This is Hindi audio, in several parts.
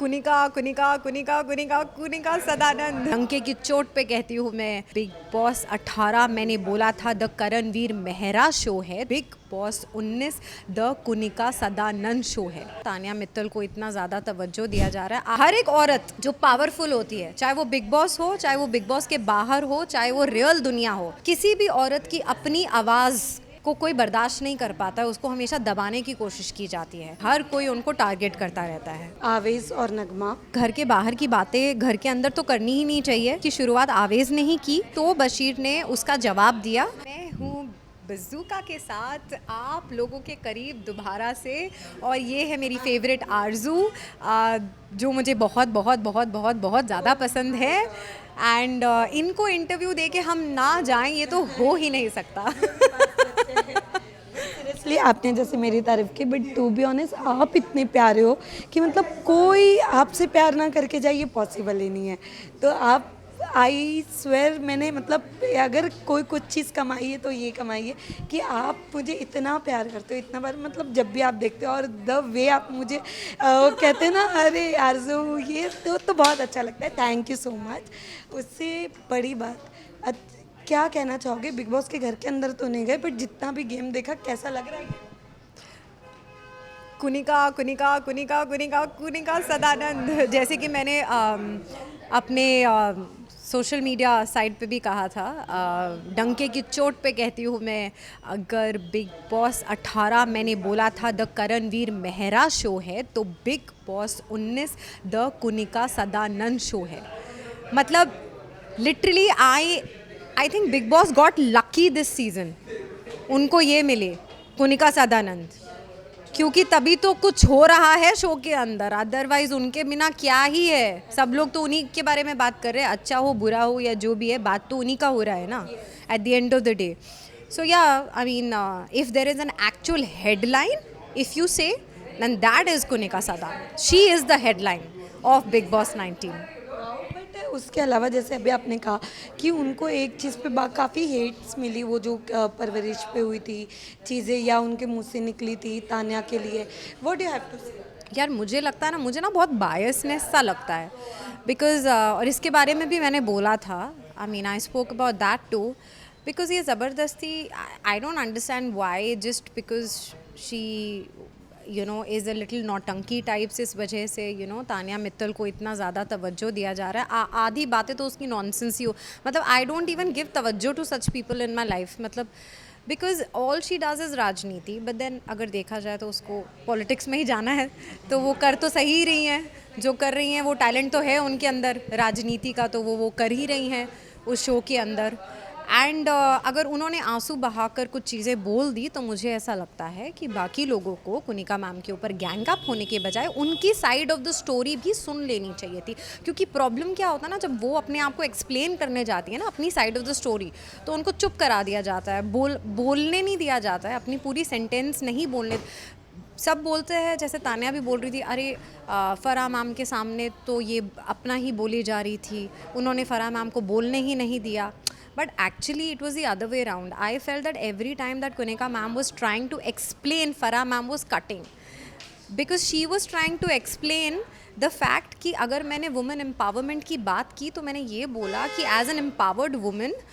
कुनिका कुनिका कुनिका कुनिका कुनिका सदानंद। डंके की चोट पे कहती हूँ मैं, बिग बॉस 18 मैंने बोला था द करणवीर मेहरा शो है, Bigg boss 19 the Kunika Sadanand show है। तानिया मित्तल को इतना ज़्यादा तवज्जो दिया जा रहा है। हर एक औरत जो पावरफुल होती है, चाहे वो बिग बॉस हो, चाहे वो बिग बॉस के बाहर हो, चाहे वो रियल दुनिया हो, किसी भी औरत की अपनी आवाज़ को कोई बर्दाश्त नहीं कर पाता है, उसको हमेशा दबाने की कोशिश की जाती है। हर कोई उनको टारगेट करता रहता है। आवेज और नगमा, घर के बाहर की बातें घर के अंदर तो करनी ही नहीं चाहिए। कि शुरुआत आवेज ने ही की, तो बशीर ने उसका जवाब दिया। मैं हूँ बजूका के साथ आप लोगों के करीब दोबारा से, और ये है मेरी फेवरेट आरजू, जो मुझे बहुत बहुत बहुत बहुत बहुत ज़्यादा पसंद है। एंड इनको इंटरव्यू दे के हम ना जाएं, ये तो हो ही नहीं सकता। सीरियसली आपने जैसे मेरी तारीफ की, बट टू बी ऑनेस्ट आप इतने प्यारे हो कि मतलब कोई आपसे प्यार ना करके जाए, ये पॉसिबल ही नहीं है। तो आप, आई स्वेयर, मैंने मतलब अगर कोई कुछ चीज़ कमाई है तो ये कमाई है कि आप मुझे इतना प्यार करते हो, इतना बार मतलब जब भी आप देखते हो, और द वे आप मुझे कहते हैं ना, अरे आरज़ू, ये तो बहुत अच्छा लगता है। Thank you so much. उससे बड़ी बात, क्या कहना चाहोगे? बिग बॉस के घर के अंदर तो नहीं गए, बट जितना भी गेम देखा, कैसा लग रहा है? कुनिका कुनिका कुनिका कुनिका कुनिका सदानंद। जैसे कि मैंने अपने सोशल मीडिया साइट पे भी कहा था, डंके की चोट पे कहती हूँ मैं, अगर बिग बॉस 18 मैंने बोला था द करणवीर मेहरा शो है, तो Bigg boss 19 the Kunika Sadanand show है। मतलब literally I think Bigg Boss got lucky this season. उनको ये मिले कुनिका सदानंद, क्योंकि तभी तो कुछ हो रहा है शो के अंदर। अदरवाइज उनके बिना क्या ही है। सब लोग तो उन्हीं के बारे में बात कर रहे हैं, अच्छा हो बुरा हो या जो भी है, बात तो उन्हीं का हो रहा है ना at the end of the day. So yeah I mean, if there is an actual headline, if you say, then that is Kunika Sadanand. She is the headline of Bigg boss 19। But उसके अलावा जैसे अभी आपने कहा कि उनको एक चीज़ पे काफ़ी हेट्स मिली, वो जो परवरिश पे हुई थी चीज़ें, या उनके मुंह से निकली थी तान्या के लिए, what do you have to say? यार मुझे लगता है ना, मुझे ना बहुत बायसनेस सा लगता है, बिकॉज और इसके बारे में भी मैंने बोला था। I mean I spoke about that too, because ये ज़बरदस्ती, I don't understand why, just because she is a little नौटंकी टाइप्स, इस वजह से तानिया मित्तल को इतना ज़्यादा तवज्जो दिया जा रहा है। आधी बातें तो उसकी नॉनसेंस ही हो। मतलब आई डोंट इवन गिव तवज्जो to such people in my life, मतलब because all she does is राजनीति। बट देन अगर देखा जाए तो उसको पॉलिटिक्स में ही जाना है, तो वो कर तो सही ही रही हैं। जो कर रही हैं वो टैलेंट तो है उनके अंदर राजनीति का, तो वो कर ही रही हैं उस शो के अंदर। एंड अगर उन्होंने आंसू बहाकर कुछ चीज़ें बोल दी, तो मुझे ऐसा लगता है कि बाकी लोगों को कुनिका मैम के ऊपर गैंग अप होने के बजाय उनकी साइड ऑफ द स्टोरी भी सुन लेनी चाहिए थी। क्योंकि प्रॉब्लम क्या होता है ना, जब वो अपने आप को एक्सप्लेन करने जाती है ना अपनी साइड ऑफ द स्टोरी, तो उनको चुप करा दिया जाता है, बोलने नहीं दिया जाता है, अपनी पूरी सेंटेंस नहीं बोलने। सब बोलते हैं, जैसे तान्या भी बोल रही थी, अरे फ़राह मैम के सामने तो ये अपना ही बोली जा रही थी, उन्होंने फ़राह मैम को बोलने ही नहीं दिया। But actually it was the other way around. I felt that every time that Kunika ma'am was trying to explain, Farah ma'am was cutting. Because she was trying to explain the fact कि अगर मैंने women empowerment की बात की, तो मैंने ये बोला कि as an empowered woman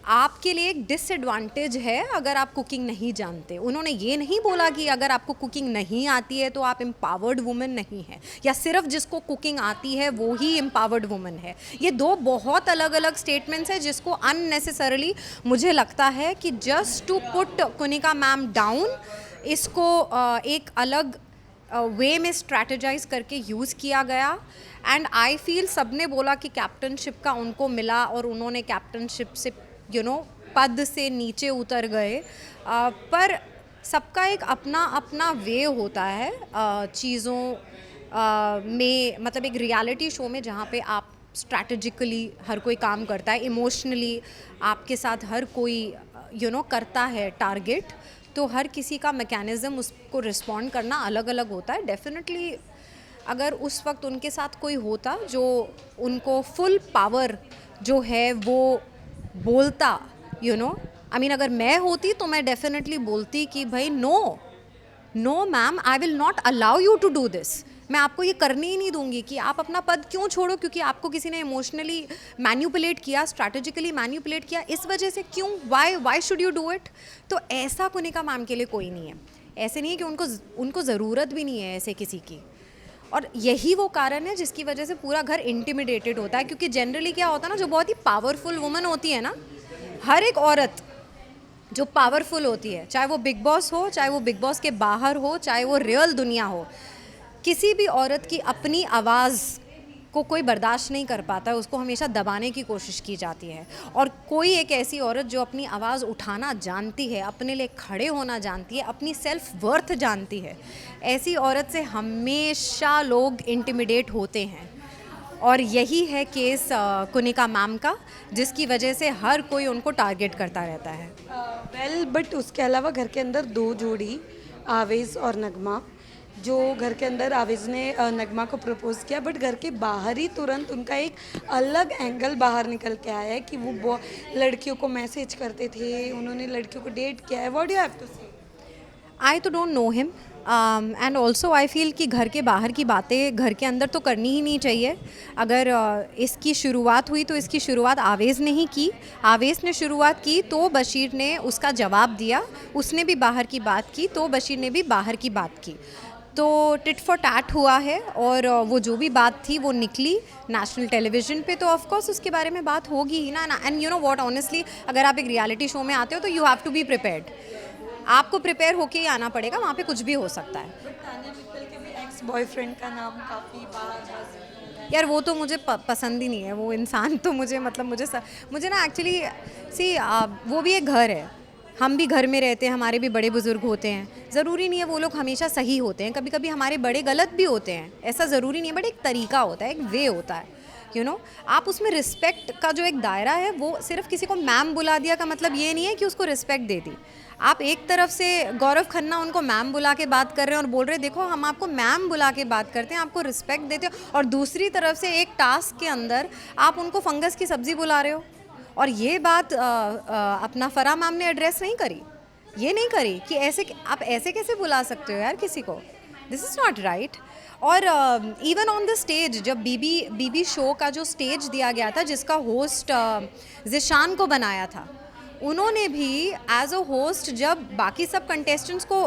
आपके लिए एक डिसएडवांटेज है अगर आप कुकिंग नहीं जानते। उन्होंने ये नहीं बोला कि अगर आपको कुकिंग नहीं आती है तो आप एम्पावर्ड वुमेन नहीं है, या सिर्फ जिसको कुकिंग आती है वो ही एम्पावर्ड वुमेन है। ये दो बहुत अलग अलग स्टेटमेंट्स हैं, जिसको अननेसेसरली मुझे लगता है कि just to put Kunika ma'am down, इसको एक अलग वे में स्ट्रैटेजाइज करके यूज़ किया गया। एंड आई फील सबने बोला कि कैप्टनशिप का उनको मिला, और उन्होंने कैप्टनशिप से पद से नीचे उतर गए। पर सबका एक अपना अपना वे होता है चीज़ों में, मतलब एक रियलिटी शो में जहाँ पे आप स्ट्रैटेजिकली हर कोई काम करता है, इमोशनली आपके साथ हर कोई करता है टारगेट, तो हर किसी का मैकेनिज़्म उसको रिस्पॉन्ड करना अलग अलग होता है। डेफिनेटली अगर उस वक्त उनके साथ कोई होता जो उनको फुल पावर जो है वो बोलता, आई मीन अगर मैं होती तो मैं डेफिनेटली बोलती कि भाई no ma'am, I will not allow you to do this, मैं आपको ये करने ही नहीं दूंगी कि आप अपना पद क्यों छोड़ो, क्योंकि आपको किसी ने इमोशनली मैन्युपुलेट किया, स्ट्रैटेजिकली मैन्युपुलेट किया, इस वजह से क्यों, why should you do it? तो ऐसा कुनिका मैम के लिए कोई नहीं है। ऐसे नहीं है कि उनको ज़रूरत भी नहीं है ऐसे किसी की। और यही वो कारण है जिसकी वजह से पूरा घर इंटिमिडेटेड होता है, क्योंकि जनरली क्या होता है ना, जो बहुत ही पावरफुल वुमन होती है ना, हर एक औरत जो पावरफुल होती है, चाहे वो बिग बॉस हो, चाहे वो बिग बॉस के बाहर हो, चाहे वो रियल दुनिया हो, किसी भी औरत की अपनी आवाज़ को कोई बर्दाश्त नहीं कर पाता है, उसको हमेशा दबाने की कोशिश की जाती है। और कोई एक ऐसी औरत जो अपनी आवाज़ उठाना जानती है, अपने लिए खड़े होना जानती है, अपनी सेल्फ वर्थ जानती है, ऐसी औरत से हमेशा लोग इंटिमिडेट होते हैं। और यही है केस कुनिका मैम का, जिसकी वजह से हर कोई उनको टारगेट करता रहता है। वेल बट उसके अलावा घर के अंदर 2 जोड़ी, आवेज़ और नगमा, जो घर के अंदर आवेज़ ने नगमा को प्रपोज़ किया, बट घर के बाहर ही तुरंत उनका एक अलग एंगल बाहर निकल के आया है कि वो लड़कियों को मैसेज करते थे, उन्होंने लड़कियों को डेट किया है। What do you have to say? I तो don't know him, and also I feel कि घर के बाहर की बातें घर के अंदर तो करनी ही नहीं चाहिए। अगर इसकी शुरुआत हुई तो इसकी शुरुआत आवेज़ ने ही की। आवेज़ ने शुरुआत की तो बशीर ने उसका जवाब दिया, उसने भी बाहर की बात की तो बशीर ने भी बाहर की बात की। तो टिट फॉर टैट हुआ है, और वो जो भी बात थी वो निकली नेशनल टेलीविज़न पे, तो ऑफ कोर्स उसके बारे में बात होगी ही ना। And you know what, honestly अगर आप एक रियलिटी शो में आते हो तो you have to be prepared. आपको प्रिपेयर होके ही आना पड़ेगा, वहाँ पे कुछ भी हो सकता है। बट तान्या मित्तल के भी एक्स बॉयफ्रेंड का नाम काफ़ी बार यार वो तो मुझे पसंद ही नहीं है, वो इंसान तो मुझे मतलब मुझे ना एक्चुअली सी वो भी एक घर है, हम भी घर में रहते हैं, हमारे भी बड़े बुजुर्ग होते हैं। ज़रूरी नहीं है वो लोग हमेशा सही होते हैं, कभी कभी हमारे बड़े गलत भी होते हैं, ऐसा ज़रूरी नहीं है, बट एक तरीका होता है, एक वे होता है, यू नो। आप उसमें रिस्पेक्ट का जो एक दायरा है, वो सिर्फ किसी को मैम बुला दिया का मतलब ये नहीं है कि उसको रिस्पेक्ट दे दी। आप एक तरफ से गौरव खन्ना उनको मैम बुला के बात कर रहे हैं और बोल रहे हैं देखो हम आपको मैम बुला के बात करते हैं, आपको रिस्पेक्ट देते हो, और दूसरी तरफ से एक टास्क के अंदर आप उनको फंगस की सब्ज़ी बुला रहे हो। और ये बात अपना फराह मैम ने एड्रेस नहीं करी, ये नहीं करी कि ऐसे आप ऐसे कैसे बुला सकते हो यार किसी को, दिस इज़ नॉट राइट। और इवन ऑन द स्टेज, जब बीबी शो का जो स्टेज दिया गया था, जिसका होस्ट जिशान को बनाया था, उन्होंने भी एज अ होस्ट जब बाकी सब कंटेस्टेंट्स को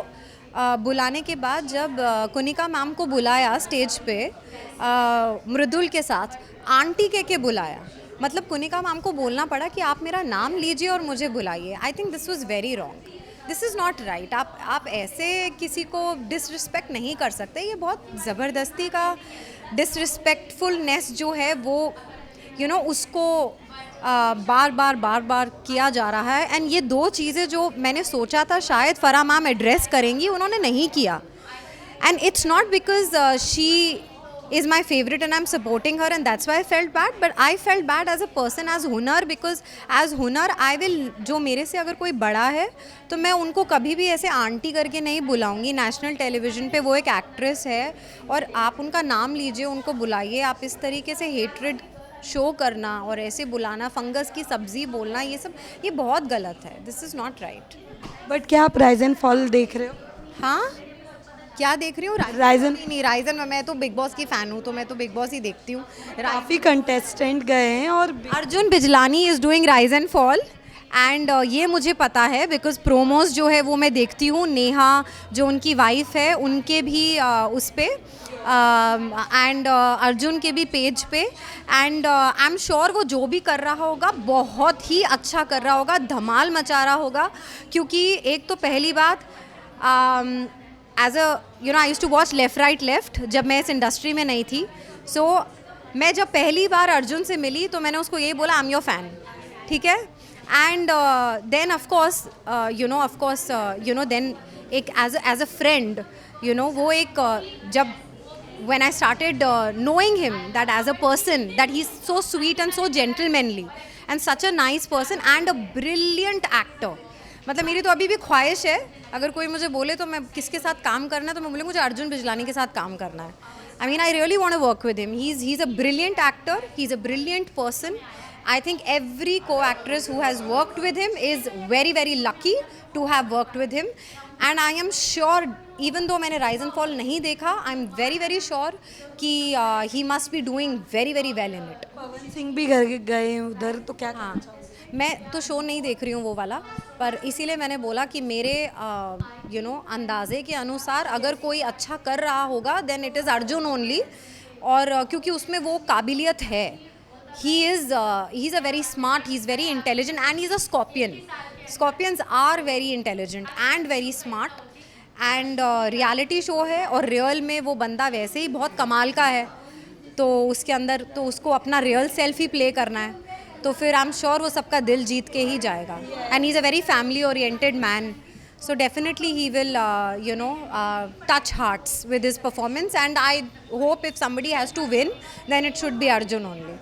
बुलाने के बाद जब कुनिका मैम को बुलाया स्टेज पे मृदुल के साथ, आंटी के बुलाया, मतलब कुनिका मैम को बोलना पड़ा कि आप मेरा नाम लीजिए और मुझे बुलाइए। I think this was very wrong, this is not right. आप ऐसे किसी को डिसरिस्पेक्ट नहीं कर सकते, ये बहुत ज़बरदस्ती का डिसरिस्पेक्टफुलनेस जो है वो यू नो उसको बार बार किया जा रहा है। एंड ये 2 चीज़ें जो मैंने सोचा था शायद फराह मैम एड्रेस करेंगी, उन्होंने नहीं किया। And it's not because she is my favorite and I'm supporting her and that's why I felt bad, but I felt bad as a person, as हुनर, because as हुनर I will, जो मेरे से अगर कोई बड़ा है तो मैं उनको कभी भी ऐसे आंटी करके नहीं बुलाऊंगी। नेशनल टेलीविज़न पे वो एक एक्ट्रेस है और आप उनका नाम लीजिए, उनको बुलाइए। आप इस तरीके से हेट्रेड शो करना और ऐसे बुलाना, फंगस की सब्ज़ी बोलना, ये बहुत गलत है, this is not right. But क्या आप राइज एंड फॉल देख रहे हो? हाँ, क्या देख रही हूँ? राइजन नहीं, राइजन में मैं तो बिग बॉस की फ़ैन हूँ, तो मैं तो बिग बॉस ही देखती हूँ। काफ़ी कंटेस्टेंट गए हैं और Arjun Bijlani is doing rise and fall, and ये मुझे पता है बिकॉज प्रोमोज जो है वो मैं देखती हूँ। नेहा जो उनकी वाइफ है उनके भी उस पर एंड अर्जुन के भी पेज पे, एंड आई एम श्योर वो जो भी कर रहा होगा बहुत ही अच्छा कर रहा होगा, धमाल मचा रहा होगा। क्योंकि एक तो पहली बात, as a you know I used to watch left right left जब मैं इस इंडस्ट्री में नहीं थी। सो मैं जब पहली बार अर्जुन से मिली तो मैंने उसको यही बोला आई एम योर फ़ैन, ठीक है। And then of course you know then एक as a friend you know वो एक जब when I started knowing him that as a person that he's so sweet and so gentlemanly and such a nice person and a brilliant actor, मतलब मेरी तो अभी भी ख्वाहिश है अगर कोई मुझे बोले तो मैं किसके साथ काम करना है तो मैं बोलूँ मुझे अर्जुन बिजलानी के साथ काम करना है। I mean I really want to work with him. He's a brilliant actor, he's a brilliant person. I think every co-actress who has worked with him is very very lucky to have worked with him. And I am sure, even though मैंने राइज एंड फॉल नहीं देखा, I am very very sure कि he must be doing very very well in it. Pawan Singh भी घर गए हैं उधर, तो क्या हाँ, मैं तो शो नहीं देख रही हूँ वो वाला, पर इसीलिए मैंने बोला कि मेरे अंदाजे के अनुसार अगर कोई अच्छा कर रहा होगा then it is Arjun only. और क्योंकि उसमें वो काबिलियत है. He is a very smart, he is very intelligent and he is a scorpion. Scorpions are very intelligent and very smart. And reality show है और रियल में वो बंदा वैसे ही बहुत कमाल का है, तो उसके अंदर तो उसको अपना रियल सेल्फ ही प्ले करना है, तो फिर आई एम श्योर वो सबका दिल जीत के ही जाएगा. And he is a very family oriented man, so definitely he will touch hearts with his performance, and I hope if somebody has to win then it should be Arjun only.